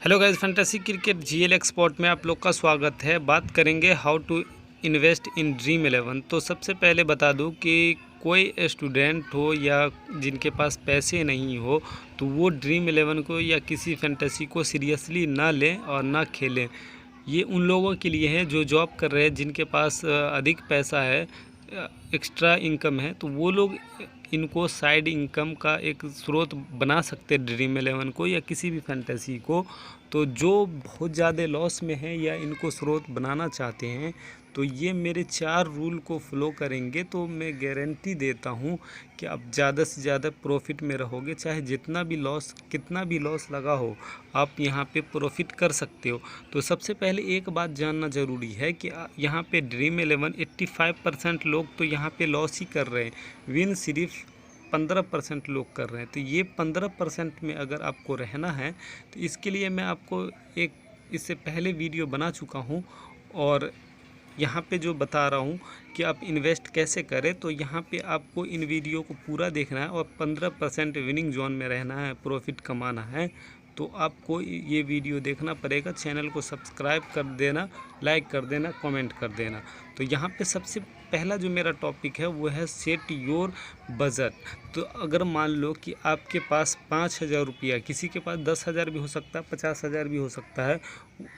Hello guys, fantasy cricket GL expert में आप लोग का स्वागत है। बात करेंगे how to invest in dream 11। तो सबसे पहले बता दूं कि कोई स्टूडेंट हो या जिनके पास पैसे नहीं हो तो वो ड्रीम 11 को या किसी फैंटेसी को सीरियसली ना लें और ना खेलें। ये उन लोगों के लिए है जो जॉब कर रहे हैं, जिनके पास अधिक पैसा है, एक्स्ट्रा इनकम है, तो वो लोग इनको साइड इनकम का एक स्रोत बना सकते हैं ड्रीम 11 को या किसी भी फैंटेसी को। तो जो बहुत ज़्यादा लॉस में है या इनको स्रोत बनाना चाहते हैं तो ये मेरे 4 रूल को फॉलो करेंगे तो मैं गारंटी देता हूँ कि आप ज़्यादा से ज़्यादा प्रॉफिट में रहोगे। चाहे जितना भी लॉस कितना भी लॉस लगा हो, आप यहाँ पे प्रॉफिट कर सकते हो। तो सबसे पहले एक बात जानना ज़रूरी है कि यहाँ पे ड्रीम 11 85% लोग तो यहाँ पे लॉस ही कर रहे हैं, विन सिर्फ 15% लोग कर रहे हैं। तो ये 15% में अगर आपको रहना है तो इसके लिए मैं आपको एक इससे पहले वीडियो बना चुका हूँ और यहाँ पे जो बता रहा हूँ कि आप इन्वेस्ट कैसे करें। तो यहाँ पे आपको इन वीडियो को पूरा देखना है और 15% विनिंग जोन में रहना है, प्रॉफिट कमाना है। तो आपको ये वीडियो देखना पड़ेगा। चैनल को सब्सक्राइब कर देना, लाइक कर देना, कमेंट कर देना। तो यहाँ पे सबसे पहला जो मेरा टॉपिक है वो है सेट योर बजट। तो अगर मान लो कि आपके पास 5,000 रुपया, किसी के पास 10,000 भी हो सकता है, 50,000 भी हो सकता है,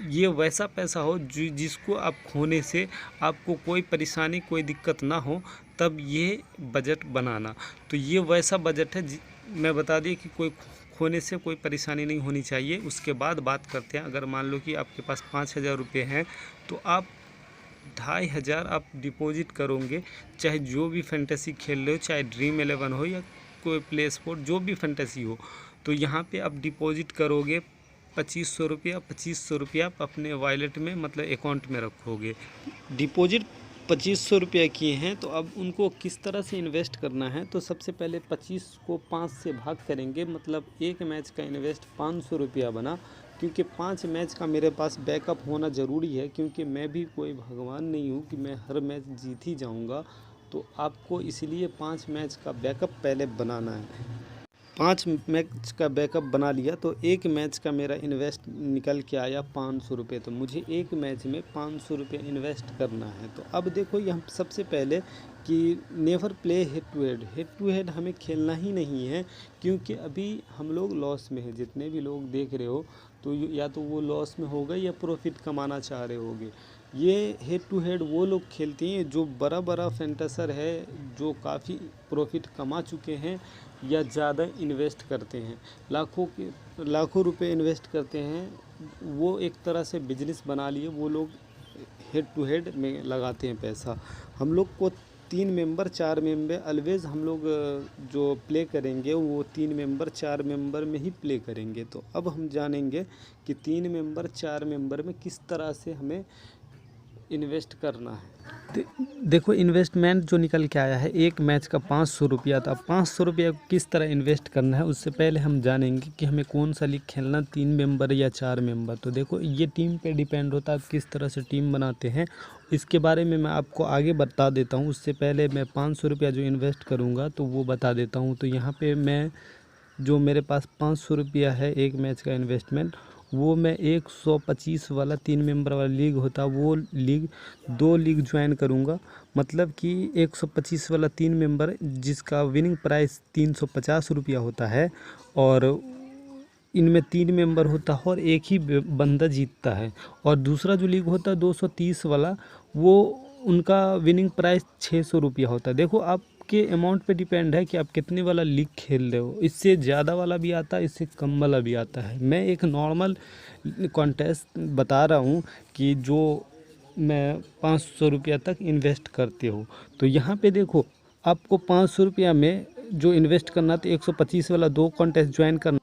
ये वैसा पैसा हो जिसको आप खोने से आपको कोई परेशानी कोई दिक्कत ना हो, तब ये बजट बनाना। तो ये वैसा बजट है मैं बता दी कि कोई खोने से कोई परेशानी नहीं होनी चाहिए। उसके बाद बात करते हैं, अगर मान लो कि आपके पास 5,000 रुपये हैं तो आप 2,500 आप डिपॉजिट करोगे। चाहे जो भी फैंटेसी खेल रहे हो, चाहे ड्रीम 11 हो या कोई प्ले स्पोर्ट, जो भी फैंटेसी हो, तो यहाँ पे आप डिपॉजिट करोगे 2,500 रुपया। 2,500 रुपया आप अपने वॉलेट में मतलब अकाउंट में रखोगे। डिपॉजिट 2,500 रुपया किए हैं तो अब उनको किस तरह से इन्वेस्ट करना है। तो सबसे पहले 25 को 5 से भाग करेंगे, मतलब एक मैच का इन्वेस्ट 500 रुपया बना। क्योंकि 5 मैच का मेरे पास बैकअप होना ज़रूरी है, क्योंकि मैं भी कोई भगवान नहीं हूँ कि मैं हर मैच जीत ही जाऊँगा। तो आपको इसलिए 5 मैच का बैकअप पहले बनाना है। 5 मैच का बैकअप बना लिया तो एक मैच का मेरा इन्वेस्ट निकल के आया 500 रुपये। तो मुझे एक मैच में 500 रुपये इन्वेस्ट करना है। तो अब देखो हम सबसे पहले कि never play head to head. Head to head हमें खेलना ही नहीं है, क्योंकि अभी हम लोग लॉस में हैं। जितने भी लोग देख रहे हो तो या तो वो लॉस में हो गए या प्रॉफिट कमाना चाह रहे होगे। ये हेड टू हेड वो लोग खेलते हैं जो बड़ा बड़ा फैंटेसर है, जो काफ़ी प्रॉफिट कमा चुके हैं या ज़्यादा इन्वेस्ट करते हैं, लाखों रुपए इन्वेस्ट करते हैं। वो एक तरह से बिजनेस बना लिए वो लोग, हेड टू हेड में लगाते हैं पैसा। हम लोग को 3 मेंबर 4 मेंबर ऑलवेज़ हम लोग जो प्ले करेंगे वो 3 मेंबर 4 मेंबर में ही प्ले करेंगे। तो अब हम जानेंगे कि 3 मेंबर 4 मेंबर में किस तरह से हमें इन्वेस्ट करना है। देखो इन्वेस्टमेंट जो निकल के आया है, एक मैच का 500 रुपया था। 500 रुपया को किस तरह इन्वेस्ट करना है उससे पहले हम जानेंगे कि हमें कौन सा लीग खेलना, 3 मेंबर या 4 मेंबर। तो देखो ये टीम पे डिपेंड होता है आप किस तरह से टीम बनाते हैं, इसके बारे में मैं आपको आगे बता देता हूँ। उससे पहले मैं 500 रुपया जो इन्वेस्ट करूँगा तो वो बता देता हूँ। तो यहाँ पर मैं जो मेरे पास 500 रुपया है एक मैच का इन्वेस्टमेंट, वो मैं 125 वाला 3 मेंबर वाला लीग होता वो लीग 2 लीग ज्वाइन करूँगा। मतलब कि 125 वाला 3 मेंबर जिसका विनिंग प्राइस 350 रुपया होता है, और इनमें 3 मेंबर होता है और एक ही बंदा जीतता है। और दूसरा जो लीग होता है 230 वाला, वो उनका विनिंग प्राइस 600 रुपया होता है। देखो आपके अमाउंट पे डिपेंड है कि आप कितने वाला लीग खेल रहे हो। इससे ज़्यादा वाला भी आता है, इससे कम वाला भी आता है। मैं एक नॉर्मल कॉन्टेस्ट बता रहा हूँ कि जो मैं 500 रुपया तक इन्वेस्ट करते हो। तो यहाँ पे देखो आपको 500 रुपया में जो इन्वेस्ट करना तो 125 वाला 2 कॉन्टेस्ट ज्वाइन करना,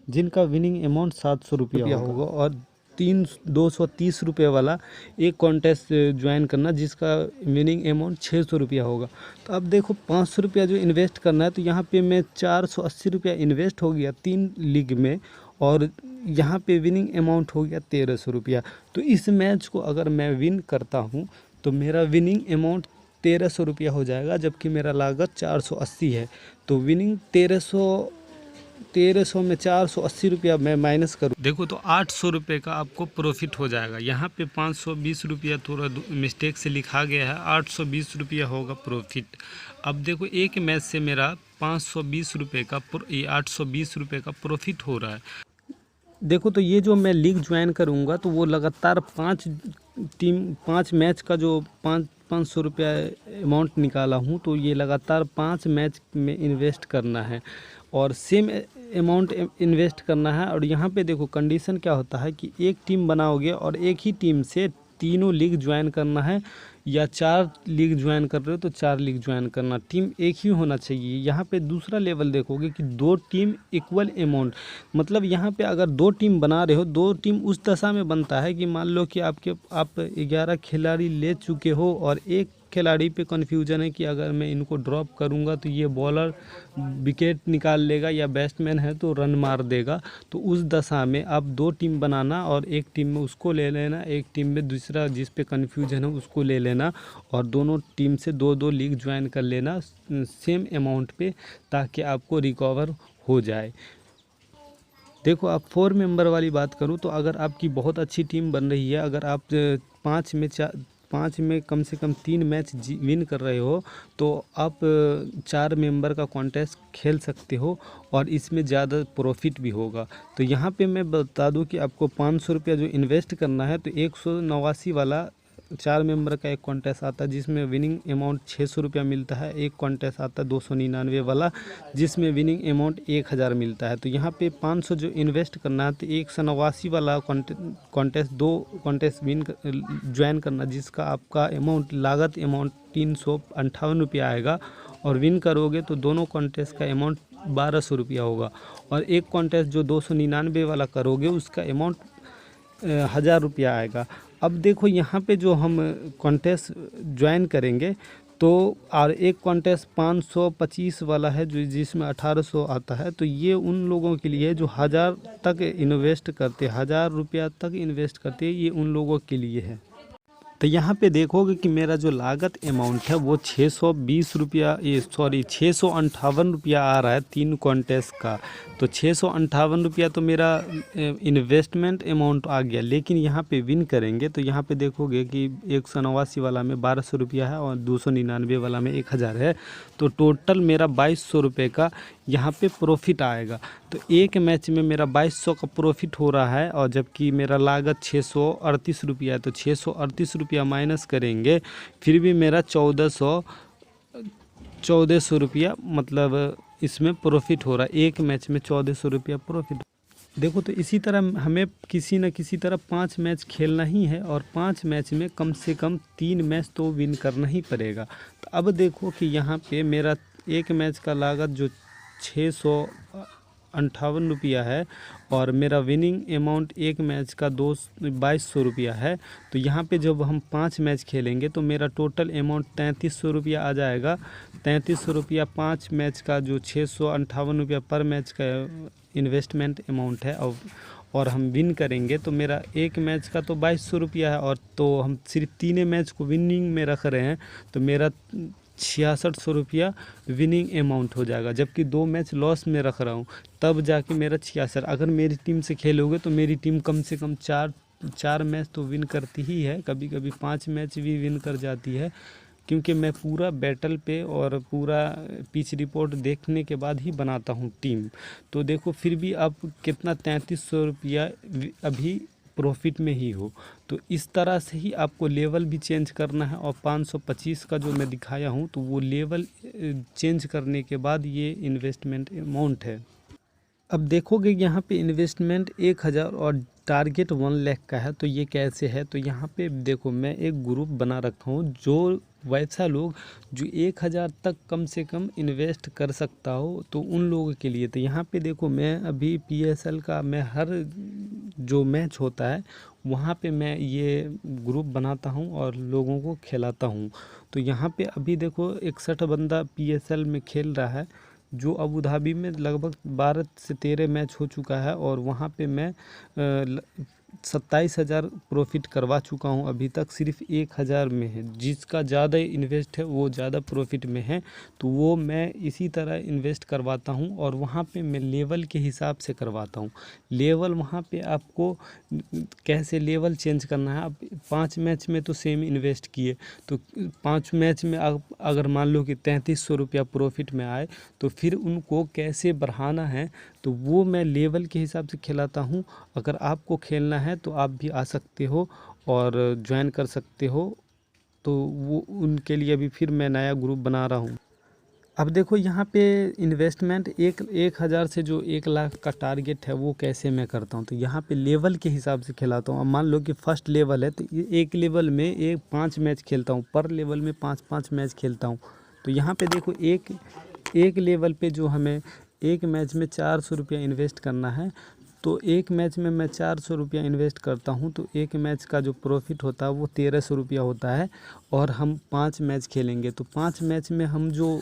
जिनका विनिंग अमाउंट 700 रुपया होगा, और 230 रुपये वाला एक कॉन्टेस्ट ज्वाइन करना जिसका विनिंग अमाउंट 600 रुपया होगा। तो अब देखो 500 रुपया जो इन्वेस्ट करना है, तो यहाँ पे मैं 480 रुपया इन्वेस्ट हो गया 3 लीग में, और यहाँ पे विनिंग अमाउंट हो गया 1300 रुपया। तो इस मैच को अगर मैं विन करता हूँ तो मेरा विनिंग अमाउंट 1300 रुपया हो जाएगा, जबकि मेरा लागत 480 है। तो विनिंग 1300 1300 में 480 रुपया मैं माइनस करूँ, देखो तो 800 रुपये का आपको प्रॉफिट हो जाएगा। यहाँ पे 520 रुपया थोड़ा मिस्टेक से लिखा गया है, 820 रुपया होगा प्रॉफिट। अब देखो एक मैच से मेरा 520 रुपये का ये 820 रुपये का प्रॉफिट हो रहा है। देखो तो ये जो मैं लीग ज्वाइन करूँगा तो वो लगातार 5 मैच का जो 500 रुपया अमाउंट निकाला हूँ, तो ये लगातार 5 मैच में इन्वेस्ट करना है और सेम अमाउंट इन्वेस्ट करना है। और यहाँ पे देखो कंडीशन क्या होता है कि एक टीम बनाओगे और एक ही टीम से तीनों लीग ज्वाइन करना है, या 4 लीग ज्वाइन कर रहे हो तो 4 लीग ज्वाइन करना, टीम एक ही होना चाहिए। यहाँ पे दूसरा लेवल देखोगे कि 2 टीम इक्वल अमाउंट, मतलब यहाँ पे अगर 2 टीम बना रहे हो, 2 टीम उस दशा में बनता है कि मान लो कि आप 11 खिलाड़ी ले चुके हो और एक खिलाड़ी पे कन्फ्यूजन है कि अगर मैं इनको ड्रॉप करूंगा तो ये बॉलर विकेट निकाल लेगा या बैट्समैन है तो रन मार देगा। तो उस दशा में आप 2 टीम बनाना और एक टीम में उसको ले लेना, एक टीम में दूसरा जिस पे कन्फ्यूजन है उसको ले लेना, और दोनों टीम से 2-2 लीग ज्वाइन कर लेना सेम अमाउंट पे, ताकि आपको रिकवर हो जाए। देखो आप 4 मेंबर वाली बात करूँ तो अगर आपकी बहुत अच्छी टीम बन रही है, अगर आप 5 में कम से कम 3 मैच विन कर रहे हो, तो आप 4 मेंबर का कॉन्टेस्ट खेल सकते हो और इसमें ज़्यादा प्रॉफिट भी होगा। तो यहाँ पे मैं बता दूँ कि आपको 500 रुपया जो इन्वेस्ट करना है, तो 189 वाला 4 मेंबर का एक कॉन्टेस्ट आता है जिसमें विनिंग अमाउंट 600 रुपया मिलता है। एक कॉन्टेस्ट आता है 299 वाला जिसमें विनिंग अमाउंट 1000 मिलता है। तो यहाँ पे 500 जो इन्वेस्ट करना है, तो 189 वाला कॉन्टेस्ट 2 कॉन्टेस्ट ज्वाइन करना, जिसका आपका अमाउंट लागत अमाउंट 358 रुपया आएगा, और विन करोगे तो दोनों कॉन्टेस्ट का अमाउंट 1200 रुपया होगा। और एक कॉन्टेस्ट जो 299 वाला करोगे उसका अमाउंट 1000 रुपया आएगा। अब देखो यहाँ पे जो हम कॉन्टेस्ट ज्वाइन करेंगे, तो और एक कॉन्टेस्ट 525 वाला है जो जिसमें 1800 आता है, तो ये उन लोगों के लिए जो 1000 तक इन्वेस्ट करते, 1000 रुपया तक इन्वेस्ट करते हैं, ये उन लोगों के लिए है। तो यहाँ पे देखोगे कि मेरा जो लागत अमाउंट है वो 620 रुपया, ये सॉरी 658 रुपया आ रहा है 3 कॉन्टेस्ट का। तो 658 रुपया तो मेरा इन्वेस्टमेंट अमाउंट आ गया, लेकिन यहाँ पे विन करेंगे तो यहाँ पे देखोगे कि 189 वाला में 1200 रुपया है और 299 वाला में 1000 है, तो टोटल मेरा 2200 रुपये का यहाँ पे प्रॉफिट आएगा। तो एक मैच में मेरा 2200 का प्रॉफिट हो रहा है, और जबकि मेरा लागत 638 रुपया है, तो 638 रुपया माइनस करेंगे फिर भी मेरा 1400 रुपया मतलब इसमें प्रॉफिट हो रहा है। एक मैच में 1400 रुपया प्रॉफिट। देखो तो इसी तरह हमें किसी न किसी तरह 5 मैच खेलना ही है, और 5 मैच में कम से कम 3 मैच तो विन करना ही पड़ेगा। तो अब देखो कि यहाँ पे मेरा एक मैच का लागत जो 658 रुपया है, और मेरा विनिंग अमाउंट एक मैच का 2200 रुपया है। तो यहाँ पे जब हम 5 मैच खेलेंगे तो मेरा टोटल अमाउंट 3300 रुपया आ जाएगा। 3300 रुपया 5 मैच का जो 658 रुपया पर मैच का इन्वेस्टमेंट अमाउंट है, और हम विन करेंगे तो मेरा एक मैच का तो 2200 रुपया है, और तो हम सिर्फ 3 मैच को विनिंग में रख रहे हैं, तो मेरा 6600 रुपया विनिंग अमाउंट हो जाएगा। जबकि 2 मैच लॉस में रख रहा हूँ, तब जाके मेरा 66। अगर मेरी टीम से खेलोगे तो मेरी टीम कम से कम 4 मैच तो विन करती ही है, कभी कभी 5 मैच भी विन कर जाती है, क्योंकि मैं पूरा बैटल पे और पूरा पिच रिपोर्ट देखने के बाद ही बनाता हूँ टीम। तो देखो फिर भी आप कितना 3300 रुपया अभी प्रॉफिट में ही हो। तो इस तरह से ही आपको लेवल भी चेंज करना है, और 525 का जो मैं दिखाया हूँ तो वो लेवल चेंज करने के बाद ये इन्वेस्टमेंट अमाउंट है। अब देखोगे यहाँ पे इन्वेस्टमेंट 1000 और टारगेट 1 लाख का है। तो ये कैसे है, तो यहाँ पे देखो मैं एक ग्रुप बना रखा हूँ जो वैसा लोग जो 1000 तक कम से कम इन्वेस्ट कर सकता हो, तो उन लोगों के लिए। तो यहाँ पे देखो मैं अभी PSL का मैं हर जो मैच होता है वहाँ पे मैं ये ग्रुप बनाता हूँ और लोगों को खिलाता हूँ। तो यहाँ पे अभी देखो 61 बंदा PSL में खेल रहा है, जो अबू धाबी में लगभग 12 से 13 मैच हो चुका है, और वहाँ पे मैं 27,000 प्रॉफिट करवा चुका हूँ अभी तक, सिर्फ 1,000 में है। जिसका ज़्यादा इन्वेस्ट है वो ज़्यादा प्रॉफिट में है, तो वो मैं इसी तरह इन्वेस्ट करवाता हूँ। और वहाँ पे मैं लेवल के हिसाब से करवाता हूँ। लेवल वहाँ पे आपको कैसे लेवल चेंज करना है। आप 5 मैच में तो सेम इन्वेस्ट किए, तो 5 मैच में आप अगर मान लो कि 3300 रुपया प्रॉफिट में आए, तो फिर उनको कैसे बढ़ाना है तो वो मैं लेवल के हिसाब से खिलाता हूँ। अगर आपको खेलना है तो आप भी आ सकते हो और ज्वाइन कर सकते हो। तो वो उनके लिए अभी फिर मैं नया ग्रुप बना रहा हूँ। अब देखो यहाँ पे इन्वेस्टमेंट 1,000 से जो 1,00,000 का टारगेट है वो कैसे मैं करता हूँ। तो यहाँ पे लेवल के हिसाब से खिलाता हूँ। अब मान लो कि फर्स्ट लेवल है तो ये एक लेवल में 5 मैच खेलता हूँ, पर लेवल में 5-5 मैच खेलता हूँ। तो यहाँ पे देखो एक लेवल पे जो हमें एक मैच में 400 रुपया इन्वेस्ट करना है, तो एक मैच में मैं 400 रुपया इन्वेस्ट करता हूँ, तो एक मैच का जो प्रॉफिट होता है वो 1,300 रुपया होता है। और हम 5 मैच खेलेंगे तो 5 मैच में हम जो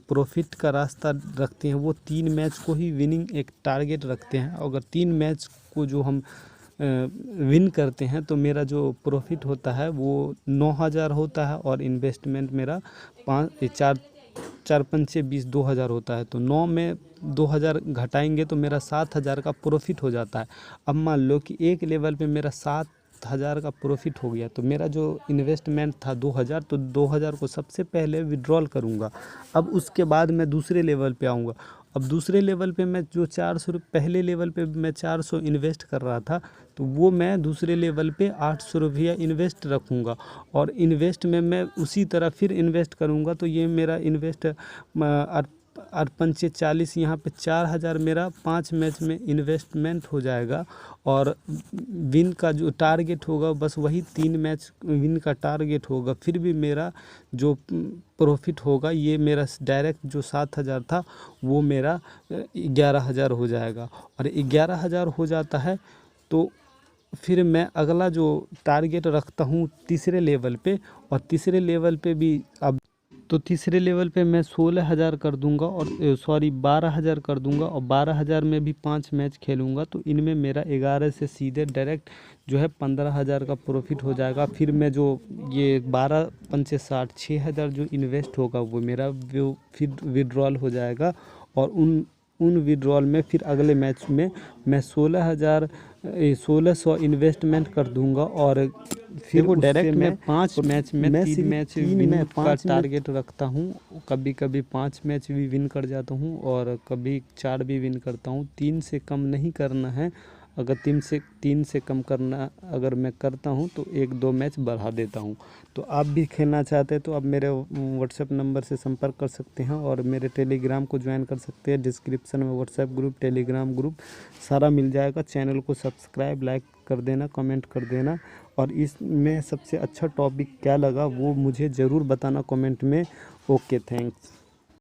प्रॉफिट का रास्ता रखते हैं वो 3 मैच को ही विनिंग एक टारगेट रखते हैं। अगर 3 मैच को जो हम विन करते हैं तो मेरा जो प्रॉफिट होता है वो 9,000 होता है, और इन्वेस्टमेंट मेरा 4 पंचे 20 2,000 होता है। तो 9 में 2,000 घटाएंगे तो मेरा 7,000 का प्रॉफिट हो जाता है। अब मान लो कि एक लेवल पे मेरा 7,000 का प्रॉफिट हो गया, तो मेरा जो इन्वेस्टमेंट था 2,000, तो 2,000 को सबसे पहले विड्रॉल करूँगा। अब उसके बाद मैं दूसरे लेवल पे आऊँगा। अब दूसरे लेवल पे मैं जो 400 पहले लेवल पे मैं 400 इन्वेस्ट कर रहा था, तो वो मैं दूसरे लेवल पे 800 रुपया इन्वेस्ट रखूँगा। और इन्वेस्ट में मैं उसी तरह फिर इन्वेस्ट करूँगा, तो ये मेरा इन्वेस्ट 8 पंचे 40, यहाँ पे 4,000 मेरा 5 मैच में इन्वेस्टमेंट हो जाएगा। और विन का जो टारगेट होगा बस वही 3 मैच विन का टारगेट होगा। फिर भी मेरा जो प्रॉफिट होगा ये मेरा डायरेक्ट जो 7,000 था वो मेरा 11,000 हो जाएगा। और 11,000 हो जाता है तो फिर मैं अगला जो टारगेट रखता हूँ तीसरे लेवल पे, और तीसरे लेवल पे भी अब तो तीसरे लेवल पे मैं 16,000 कर दूंगा, और 12,000 कर दूंगा। और 12,000 में भी 5 मैच खेलूंगा, तो इनमें मेरा 11 से सीधे डायरेक्ट जो है 15,000 का प्रॉफिट हो जाएगा। फिर मैं जो ये 12 पंचे 60 6,000 जो इन्वेस्ट होगा वो मेरा वो फिर विड्रॉल हो जाएगा। और उन विड्रॉल में फिर अगले मैच में मैं 1600 इन्वेस्टमेंट कर दूंगा। और फिर वो डायरेक्ट मैं 5 मैच में 3 मैच विन का टारगेट रखता हूँ। कभी कभी 5 मैच भी विन कर जाता हूँ और कभी 4 भी विन करता हूँ। 3 से कम नहीं करना है। अगर 3 से कम करना अगर मैं करता हूँ तो 1-2 मैच बढ़ा देता हूँ। तो आप भी खेलना चाहते हैं तो आप मेरे व्हाट्सएप नंबर से संपर्क कर सकते हैं, और मेरे टेलीग्राम को ज्वाइन कर सकते हैं। डिस्क्रिप्शन में व्हाट्सएप ग्रुप, टेलीग्राम ग्रुप सारा मिल जाएगा। चैनल को सब्सक्राइब, लाइक कर देना, कमेंट कर देना। और इसमें सबसे अच्छा टॉपिक क्या लगा वो मुझे ज़रूर बताना कमेंट में। Okay, thanks.